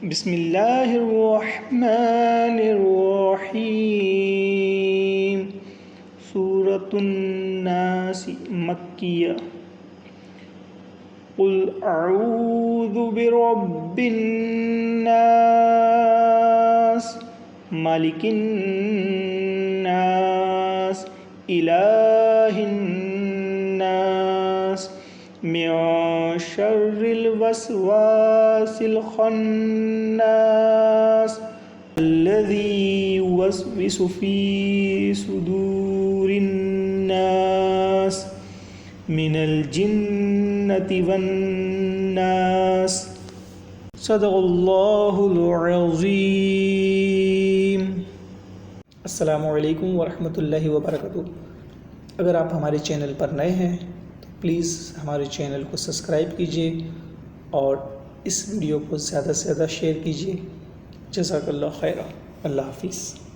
بسم اللہ الرحمن الرحیم۔ سورۃ الناس مکیہ۔ قل اعوذ برب الناس مالک الناس الہ الناس من شر الوسواس الخناس الذي يوسوس في صدور الناس من الجنة والناس۔ صدق اللہ العظیم۔ السلام علیکم ورحمۃ اللہ وبرکاتہ۔ اگر آپ ہمارے چینل پر نئے ہیں تو پلیز ہمارے چینل کو سبسکرائب کیجیے اور اس ویڈیو کو زیادہ سے زیادہ شیئر کیجیے۔ جزاک اللہ خیرہ۔ اللہ حافظ۔